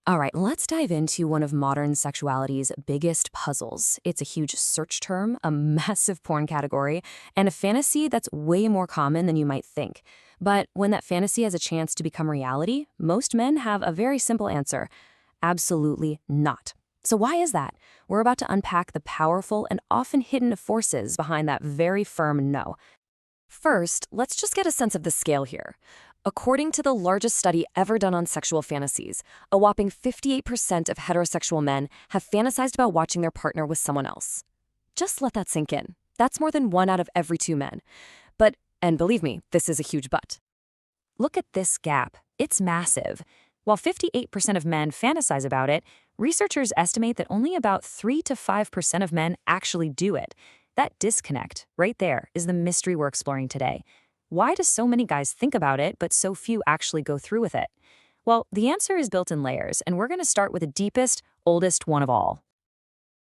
All right, let's dive into one of modern sexuality's biggest puzzles. It's a huge search term, a massive porn category, and a fantasy that's way more common than you might think. But when that fantasy has a chance to become reality, most men have a very simple answer: absolutely not. So why is that? We're about to unpack the powerful and often hidden forces behind that very firm no. First, let's just get a sense of the scale here. According to the largest study ever done on sexual fantasies, a whopping 58% of heterosexual men have fantasized about watching their partner with someone else. Just let that sink in. That's more than 1 out of every 2 men. But, and believe me, this is a huge but. Look at this gap. It's massive. While 58% of men fantasize about it, researchers estimate that only about 3 to 5% of men actually do it. That disconnect, right there, is the mystery we're exploring today. Why do so many guys think about it, but so few actually go through with it? Well, the answer is built in layers, and we're going to start with the deepest, oldest one of all.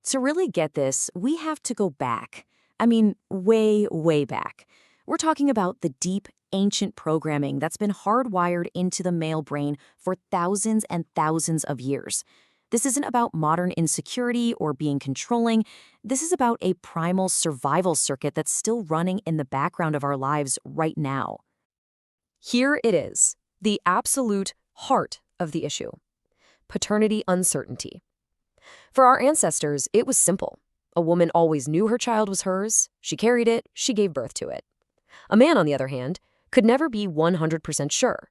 To really get this, we have to go back. I mean, way, way back. We're talking about the deep, ancient programming that's been hardwired into the male brain for thousands and thousands of years. This isn't about modern insecurity or being controlling. This is about a primal survival circuit that's still running in the background of our lives right now. Here it is, the absolute heart of the issue: paternity uncertainty. For our ancestors, it was simple. A woman always knew her child was hers, she carried it, she gave birth to it. A man, on the other hand, could never be 100% sure.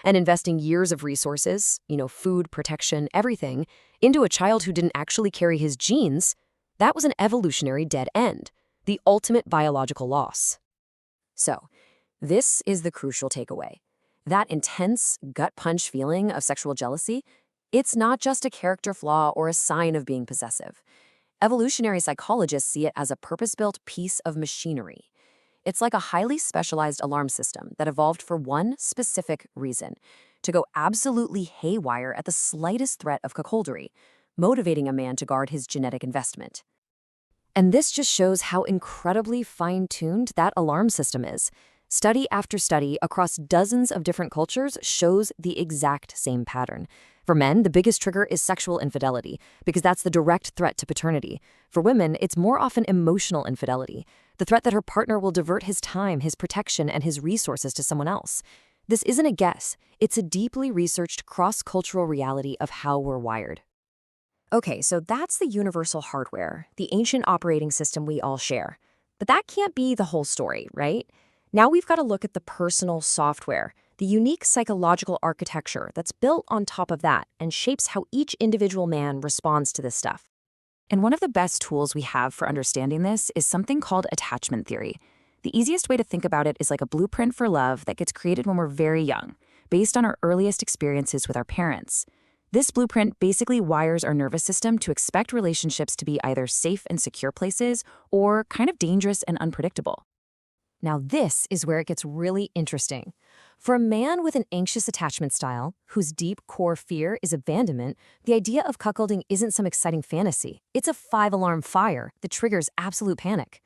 And investing years of resources, food, protection, everything, into a child who didn't actually carry his genes, that was an evolutionary dead end, the ultimate biological loss. So, this is the crucial takeaway. That intense, gut punch feeling of sexual jealousy, it's not just a character flaw or a sign of being possessive. Evolutionary psychologists see it as a purpose-built piece of machinery. It's like a highly specialized alarm system that evolved for one specific reason: to go absolutely haywire at the slightest threat of cuckoldry, motivating a man to guard his genetic investment. And this just shows how incredibly fine-tuned that alarm system is. Study after study across dozens of different cultures shows the exact same pattern. For men, the biggest trigger is sexual infidelity, because that's the direct threat to paternity. For women, it's more often emotional infidelity, the threat that her partner will divert his time, his protection, and his resources to someone else. This isn't a guess. It's a deeply researched cross-cultural reality of how we're wired. Okay, so that's the universal hardware, the ancient operating system we all share. But that can't be the whole story, right? Now we've got to look at the personal software, the unique psychological architecture that's built on top of that and shapes how each individual man responds to this stuff. And one of the best tools we have for understanding this is something called attachment theory. The easiest way to think about it is like a blueprint for love that gets created when we're very young, based on our earliest experiences with our parents. This blueprint basically wires our nervous system to expect relationships to be either safe and secure places or kind of dangerous and unpredictable. Now this is where it gets really interesting. For a man with an anxious attachment style, whose deep core fear is abandonment, the idea of cuckolding isn't some exciting fantasy. It's a 5-alarm fire that triggers absolute panic.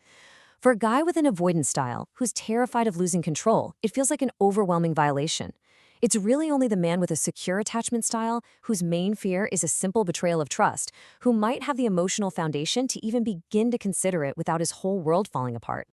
For a guy with an avoidance style, who's terrified of losing control, it feels like an overwhelming violation. It's really only the man with a secure attachment style, whose main fear is a simple betrayal of trust, who might have the emotional foundation to even begin to consider it without his whole world falling apart.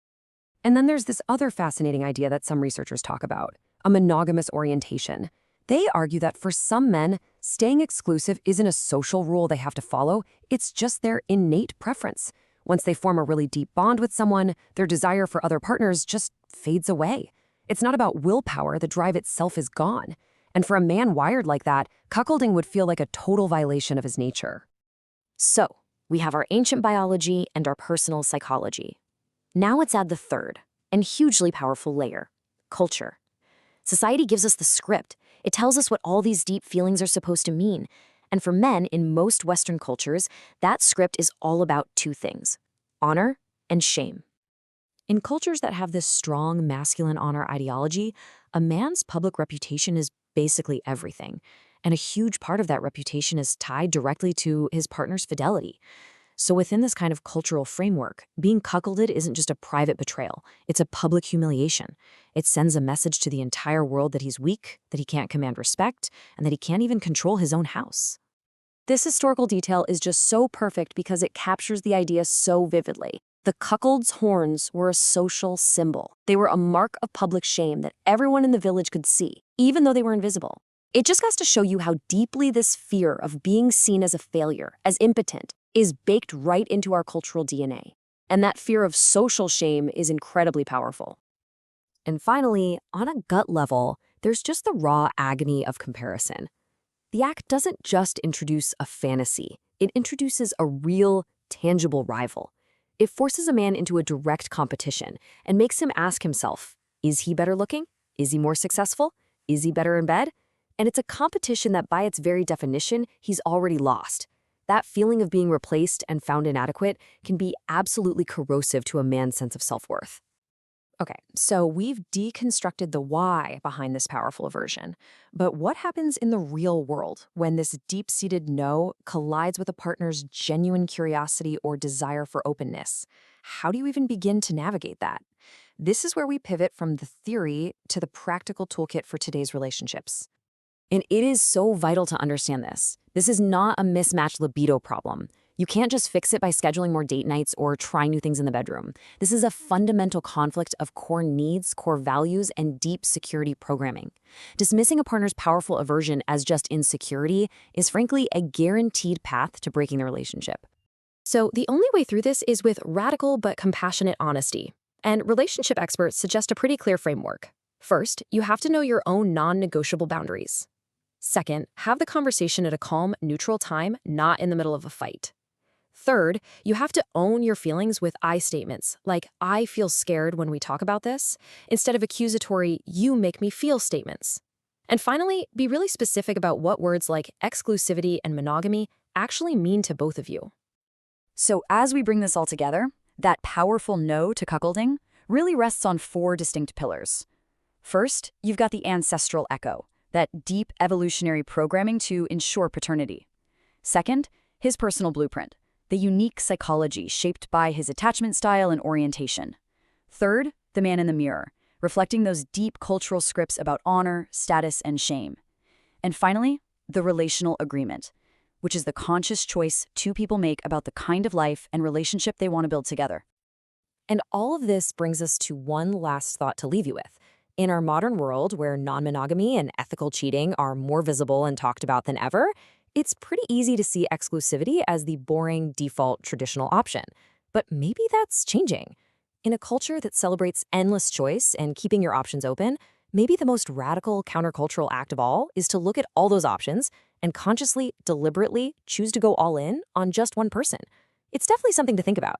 And then there's this other fascinating idea that some researchers talk about: a monogamous orientation. They argue that for some men, staying exclusive isn't a social rule they have to follow, it's just their innate preference. Once they form a really deep bond with someone, their desire for other partners just fades away. It's not about willpower, the drive itself is gone. And for a man wired like that, cuckolding would feel like a total violation of his nature. So, we have our ancient biology and our personal psychology. Now let's add the third, and hugely powerful layer: culture. Society gives us the script. It tells us what all these deep feelings are supposed to mean. And for men in most Western cultures, that script is all about two things: honor and shame. In cultures that have this strong masculine honor ideology, a man's public reputation is basically everything. And a huge part of that reputation is tied directly to his partner's fidelity. So within this kind of cultural framework, being cuckolded isn't just a private betrayal, it's a public humiliation. It sends a message to the entire world that he's weak, that he can't command respect, and that he can't even control his own house. This historical detail is just so perfect because it captures the idea so vividly. The cuckold's horns were a social symbol. They were a mark of public shame that everyone in the village could see, even though they were invisible. It just goes to show you how deeply this fear of being seen as a failure, as impotent, is baked right into our cultural DNA. And that fear of social shame is incredibly powerful. And finally, on a gut level, there's just the raw agony of comparison. The act doesn't just introduce a fantasy, it introduces a real, tangible rival. It forces a man into a direct competition and makes him ask himself, is he better looking? Is he more successful? Is he better in bed? And it's a competition that by its very definition, he's already lost. That feeling of being replaced and found inadequate can be absolutely corrosive to a man's sense of self-worth. Okay, so we've deconstructed the why behind this powerful aversion. But what happens in the real world when this deep-seated no collides with a partner's genuine curiosity or desire for openness? How do you even begin to navigate that? This is where we pivot from the theory to the practical toolkit for today's relationships. And it is so vital to understand this. This is not a mismatched libido problem. You can't just fix it by scheduling more date nights or trying new things in the bedroom. This is a fundamental conflict of core needs, core values, and deep security programming. Dismissing a partner's powerful aversion as just insecurity is frankly a guaranteed path to breaking the relationship. So the only way through this is with radical but compassionate honesty. And relationship experts suggest a pretty clear framework. First, you have to know your own non-negotiable boundaries. Second, have the conversation at a calm, neutral time, not in the middle of a fight. Third, you have to own your feelings with I statements, like I feel scared when we talk about this, instead of accusatory you make me feel statements. And finally, be really specific about what words like exclusivity and monogamy actually mean to both of you. So as we bring this all together, that powerful no to cuckolding really rests on 4 distinct pillars. First, you've got the ancestral echo, that deep evolutionary programming to ensure paternity. Second, his personal blueprint, the unique psychology shaped by his attachment style and orientation. Third, the man in the mirror, reflecting those deep cultural scripts about honor, status, and shame. And finally, the relational agreement, which is the conscious choice 2 people make about the kind of life and relationship they want to build together. And all of this brings us to one last thought to leave you with. In our modern world, where non-monogamy and ethical cheating are more visible and talked about than ever, it's pretty easy to see exclusivity as the boring, default, traditional option. But maybe that's changing. In a culture that celebrates endless choice and keeping your options open, maybe the most radical countercultural act of all is to look at all those options and consciously, deliberately choose to go all in on just one person. It's definitely something to think about.